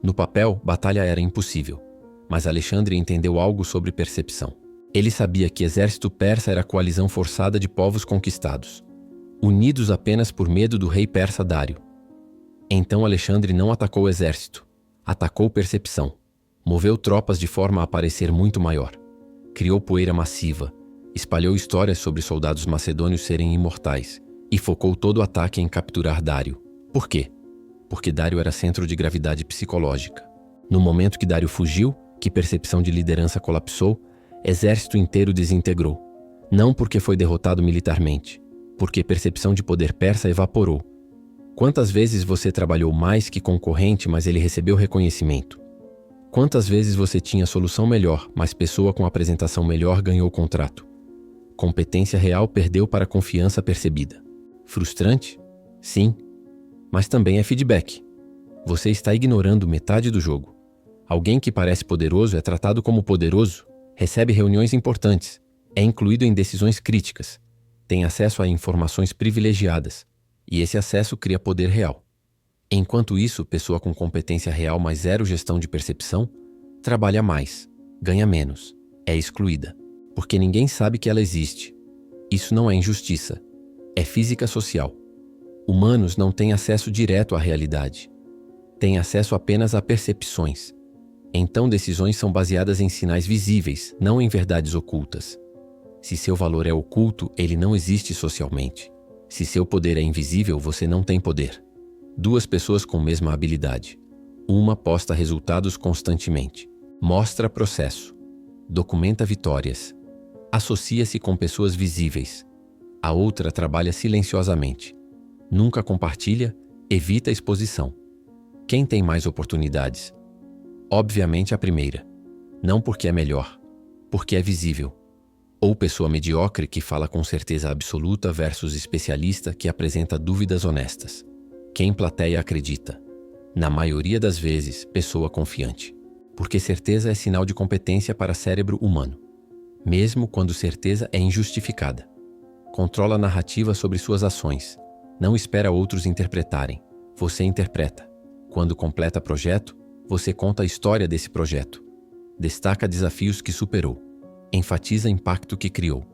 No papel, batalha era impossível. Mas Alexandre entendeu algo sobre percepção. Ele sabia que exército persa era a coalizão forçada de povos conquistados, unidos apenas por medo do rei persa Dário. Então Alexandre não atacou o exército, atacou percepção. Moveu tropas de forma a parecer muito maior. Criou poeira massiva, espalhou histórias sobre soldados macedônios serem imortais e focou todo o ataque em capturar Dário. Por quê? Porque Dário era centro de gravidade psicológica. No momento que Dário fugiu, que percepção de liderança colapsou, exército inteiro desintegrou. Não porque foi derrotado militarmente, porque percepção de poder persa evaporou. Quantas vezes você trabalhou mais que concorrente, mas ele recebeu reconhecimento? Quantas vezes você tinha solução melhor, mas pessoa com apresentação melhor ganhou o contrato? Competência real perdeu para confiança percebida. Frustrante? Sim. Mas também é feedback. Você está ignorando metade do jogo. Alguém que parece poderoso é tratado como poderoso, recebe reuniões importantes, é incluído em decisões críticas, tem acesso a informações privilegiadas, e esse acesso cria poder real. Enquanto isso, pessoa com competência real mas zero gestão de percepção, trabalha mais, ganha menos, é excluída, porque ninguém sabe que ela existe. Isso não é injustiça, é física social. Humanos não têm acesso direto à realidade, têm acesso apenas a percepções. Então decisões são baseadas em sinais visíveis, não em verdades ocultas. Se seu valor é oculto, ele não existe socialmente. Se seu poder é invisível, você não tem poder. Duas pessoas com mesma habilidade. Uma posta resultados constantemente. Mostra processo. Documenta vitórias. Associa-se com pessoas visíveis. A outra trabalha silenciosamente. Nunca compartilha, evita exposição. Quem tem mais oportunidades? Obviamente a primeira. Não porque é melhor, porque é visível. Ou pessoa mediocre que fala com certeza absoluta versus especialista que apresenta dúvidas honestas. Quem plateia acredita? Na maioria das vezes, pessoa confiante. Porque certeza é sinal de competência para cérebro humano. Mesmo quando certeza é injustificada. Controla a narrativa sobre suas ações. Não espera outros interpretarem. Você interpreta. Quando completa projeto, você conta a história desse projeto. Destaca desafios que superou. Enfatiza impacto que criou.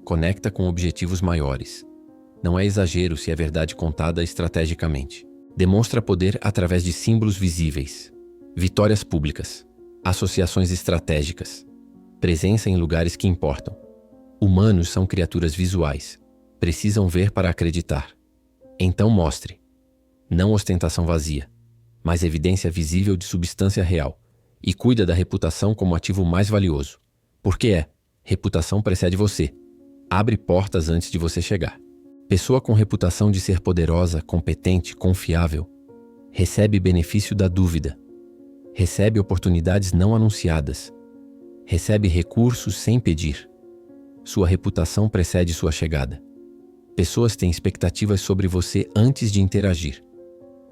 Conecta com objetivos maiores. Não é exagero se é verdade contada estrategicamente. Demonstra poder através de símbolos visíveis. Vitórias públicas. Associações estratégicas. Presença em lugares que importam. Humanos são criaturas visuais. Precisam ver para acreditar. Então mostre. Não ostentação vazia, mas evidência visível de substância real. E cuida da reputação como ativo mais valioso. Porque reputação precede você. Abre portas antes de você chegar. Pessoa com reputação de ser poderosa, competente, confiável, recebe benefício da dúvida. Recebe oportunidades não anunciadas. Recebe recursos sem pedir. Sua reputação precede sua chegada. Pessoas têm expectativas sobre você antes de interagir.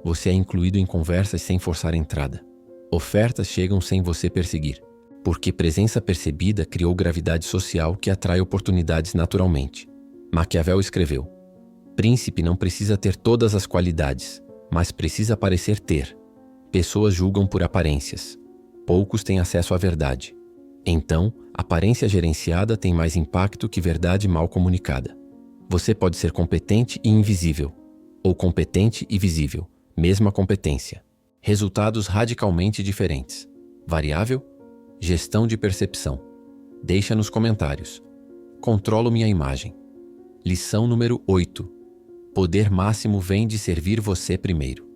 Você é incluído em conversas sem forçar entrada. Ofertas chegam sem você perseguir, porque presença percebida criou gravidade social que atrai oportunidades naturalmente. Maquiavel escreveu: príncipe não precisa ter todas as qualidades, mas precisa parecer ter. Pessoas julgam por aparências. Poucos têm acesso à verdade. Então, aparência gerenciada tem mais impacto que verdade mal comunicada. Você pode ser competente e invisível, ou competente e visível, mesma competência. Resultados radicalmente diferentes. Variável? Gestão de percepção. Deixa nos comentários. Controlo minha imagem. Lição número 8. Poder máximo vem de servir você primeiro.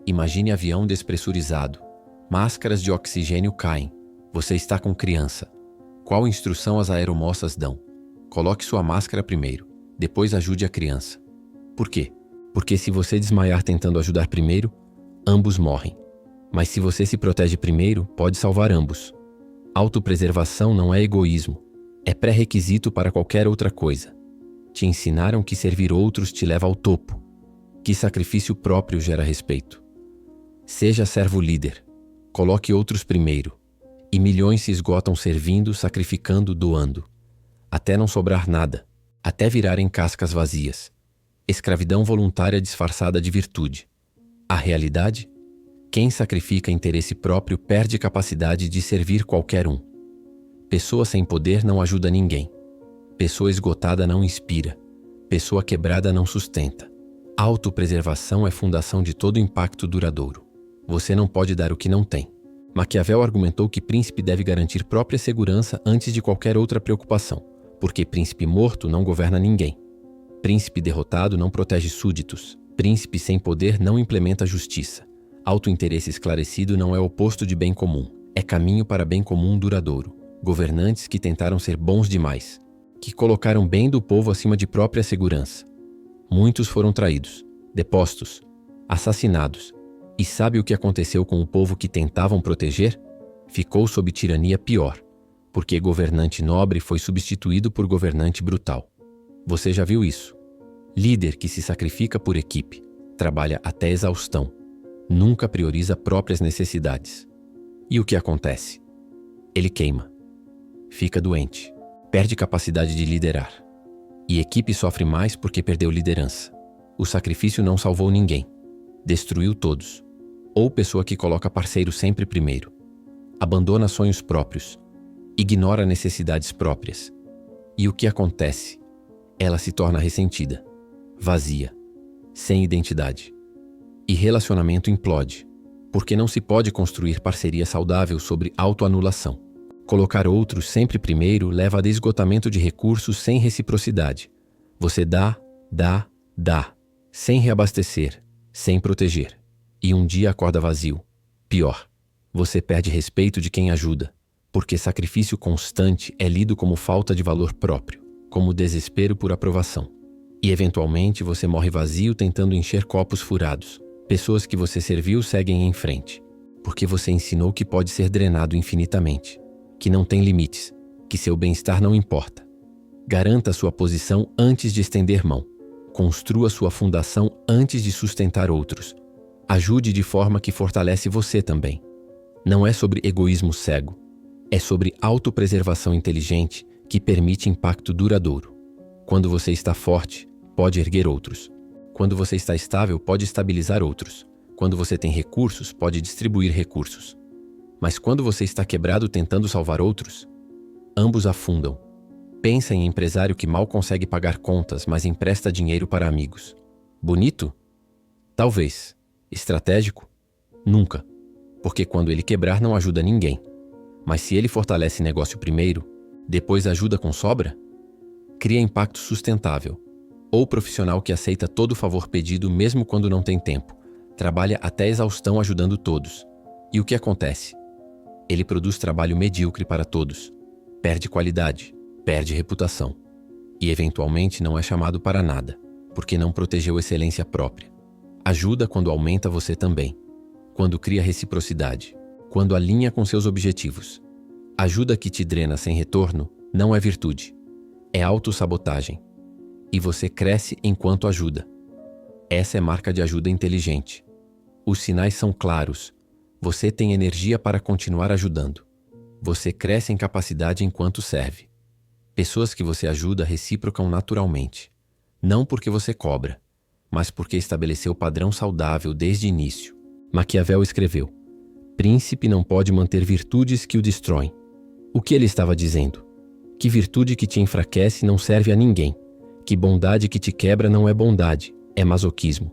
Imagine avião despressurizado. Máscaras de oxigênio caem. Você está com criança. Qual instrução as aeromoças dão? Coloque sua máscara primeiro, depois ajude a criança. Por quê? Porque se você desmaiar tentando ajudar primeiro, ambos morrem. Mas se você se protege primeiro, pode salvar ambos. Autopreservação não é egoísmo. É pré-requisito para qualquer outra coisa. Te ensinaram que servir outros te leva ao topo. Que sacrifício próprio gera respeito. Seja servo líder. Coloque outros primeiro. E milhões se esgotam servindo, sacrificando, doando. Até não sobrar nada. Até virarem cascas vazias. Escravidão voluntária disfarçada de virtude. A realidade? Quem sacrifica interesse próprio perde capacidade de servir qualquer um. Pessoa sem poder não ajuda ninguém. Pessoa esgotada não inspira. Pessoa quebrada não sustenta. Autopreservação é fundação de todo impacto duradouro. Você não pode dar o que não tem. Maquiavel argumentou que príncipe deve garantir própria segurança antes de qualquer outra preocupação, porque príncipe morto não governa ninguém. Príncipe derrotado não protege súditos. Príncipe sem poder não implementa justiça. Autointeresse esclarecido não é oposto de bem comum. É caminho para bem comum duradouro. Governantes que tentaram ser bons demais, que colocaram bem do povo acima de própria segurança. Muitos foram traídos, depostos, assassinados. E sabe o que aconteceu com o povo que tentavam proteger? Ficou sob tirania pior, porque governante nobre foi substituído por governante brutal. Você já viu isso? Líder que se sacrifica por equipe, trabalha até exaustão, nunca prioriza próprias necessidades. E o que acontece? Ele queima, fica doente, perde capacidade de liderar. E equipe sofre mais porque perdeu liderança. O sacrifício não salvou ninguém, destruiu todos. Ou pessoa que coloca parceiro sempre primeiro, abandona sonhos próprios, ignora necessidades próprias. E o que acontece? Ela se torna ressentida, vazia, sem identidade. E relacionamento implode, porque não se pode construir parceria saudável sobre autoanulação. Colocar outros sempre primeiro leva a esgotamento de recursos sem reciprocidade. Você dá, sem reabastecer, sem proteger. E um dia acorda vazio. Pior, você perde respeito de quem ajuda, porque sacrifício constante é lido como falta de valor próprio, como desespero por aprovação. E eventualmente você morre vazio tentando encher copos furados. Pessoas que você serviu seguem em frente, porque você ensinou que pode ser drenado infinitamente, que não tem limites, que seu bem-estar não importa. Garanta sua posição antes de estender mão. Construa sua fundação antes de sustentar outros. Ajude de forma que fortalece você também. Não é sobre egoísmo cego. É sobre autopreservação inteligente que permite impacto duradouro. Quando você está forte, pode erguer outros. Quando você está estável, pode estabilizar outros. Quando você tem recursos, pode distribuir recursos. Mas quando você está quebrado tentando salvar outros, ambos afundam. Pensa em empresário que mal consegue pagar contas, mas empresta dinheiro para amigos. Bonito? Talvez. Estratégico? Nunca. Porque quando ele quebrar não ajuda ninguém. Mas se ele fortalece negócio primeiro, depois ajuda com sobra, cria impacto sustentável. Ou profissional que aceita todo favor pedido mesmo quando não tem tempo, trabalha até exaustão ajudando todos. E o que acontece? Ele produz trabalho medíocre para todos, perde qualidade, perde reputação. E eventualmente não é chamado para nada, porque não protegeu excelência própria. Ajuda quando aumenta você também, quando cria reciprocidade, quando alinha com seus objetivos. Ajuda que te drena sem retorno não é virtude, É autossabotagem. E você cresce enquanto ajuda. Essa é marca de ajuda inteligente. Os sinais são claros. Você tem energia para continuar ajudando. Você cresce em capacidade enquanto serve. Pessoas que você ajuda reciprocam naturalmente. Não porque você cobra, mas porque estabeleceu padrão saudável desde o início. Maquiavel escreveu: príncipe não pode manter virtudes que o destroem. O que ele estava dizendo? Que virtude que te enfraquece não serve a ninguém. Que bondade que te quebra não é bondade, é masoquismo.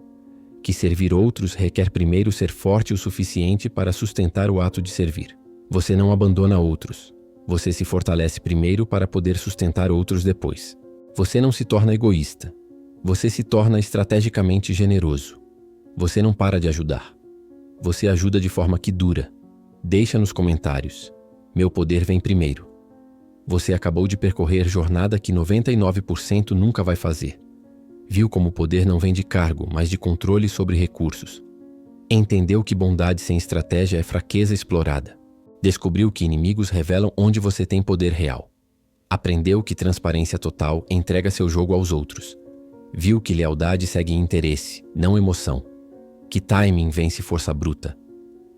Que servir outros requer primeiro ser forte o suficiente para sustentar o ato de servir. Você não abandona outros. Você se fortalece primeiro para poder sustentar outros depois. Você não se torna egoísta. Você se torna estrategicamente generoso. Você não para de ajudar. Você ajuda de forma que dura. Deixa nos comentários: meu poder vem primeiro. Você acabou de percorrer jornada que 99% nunca vai fazer. Viu como o poder não vem de cargo, mas de controle sobre recursos. Entendeu que bondade sem estratégia é fraqueza explorada. Descobriu que inimigos revelam onde você tem poder real. Aprendeu que transparência total entrega seu jogo aos outros. Viu que lealdade segue interesse, não emoção. Que timing vence força bruta.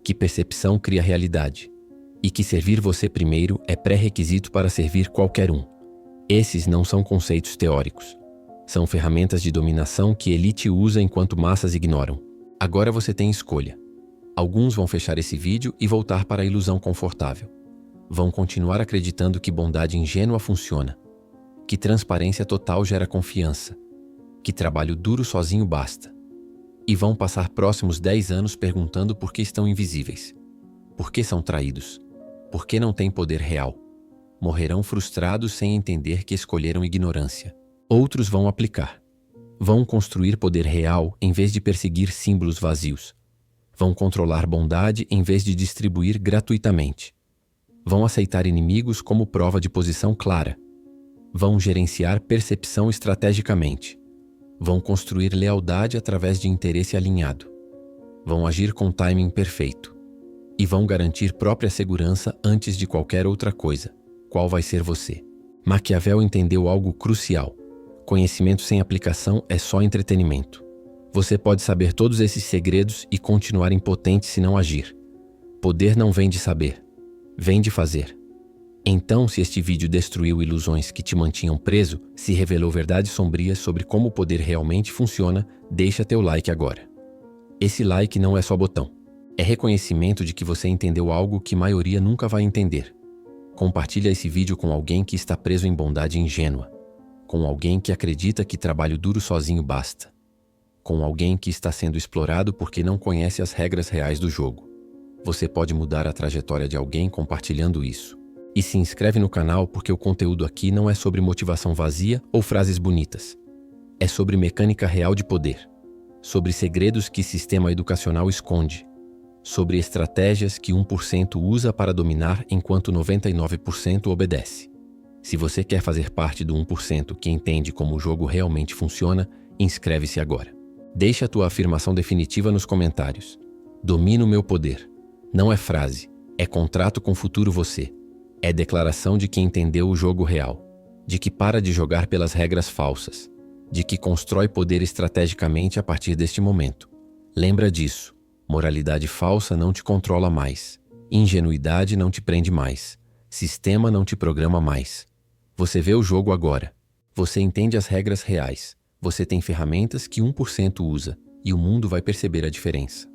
Que percepção cria realidade. E que servir você primeiro é pré-requisito para servir qualquer um. Esses não são conceitos teóricos. São ferramentas de dominação que elite usa enquanto massas ignoram. Agora você tem escolha. Alguns vão fechar esse vídeo e voltar para a ilusão confortável. Vão continuar acreditando que bondade ingênua funciona. Que transparência total gera confiança. Que trabalho duro sozinho basta. E vão passar próximos 10 anos perguntando por que estão invisíveis. Por que são traídos? Por que não têm poder real? Morrerão frustrados sem entender que escolheram ignorância. Outros vão aplicar. Vão construir poder real em vez de perseguir símbolos vazios. Vão controlar bondade em vez de distribuir gratuitamente. Vão aceitar inimigos como prova de posição clara. Vão gerenciar percepção estrategicamente. Vão construir lealdade através de interesse alinhado. Vão agir com timing perfeito. E vão garantir própria segurança antes de qualquer outra coisa. Qual vai ser você? Maquiavel entendeu algo crucial. Conhecimento sem aplicação é só entretenimento. Você pode saber todos esses segredos e continuar impotente se não agir. Poder não vem de saber, vem de fazer. Então, se este vídeo destruiu ilusões que te mantinham preso, se revelou verdades sombrias sobre como o poder realmente funciona, deixa teu like agora. Esse like não é só botão. É reconhecimento de que você entendeu algo que a maioria nunca vai entender. Compartilha esse vídeo com alguém que está preso em bondade ingênua. Com alguém que acredita que trabalho duro sozinho basta. Com alguém que está sendo explorado porque não conhece as regras reais do jogo. Você pode mudar a trajetória de alguém compartilhando isso. E se inscreve no canal porque o conteúdo aqui não é sobre motivação vazia ou frases bonitas. É sobre mecânica real de poder. Sobre segredos que sistema educacional esconde. Sobre estratégias que 1% usa para dominar enquanto 99% obedece. Se você quer fazer parte do 1% que entende como o jogo realmente funciona, inscreve-se agora. Deixa a tua afirmação definitiva nos comentários. Domino meu poder. Não é frase, é contrato com o futuro você. É declaração de que entendeu o jogo real. De que para de jogar pelas regras falsas. De que constrói poder estrategicamente a partir deste momento. Lembra disso. Moralidade falsa não te controla mais. Ingenuidade não te prende mais. Sistema não te programa mais. Você vê o jogo agora. Você entende as regras reais. Você tem ferramentas que 1% usa. E o mundo vai perceber a diferença.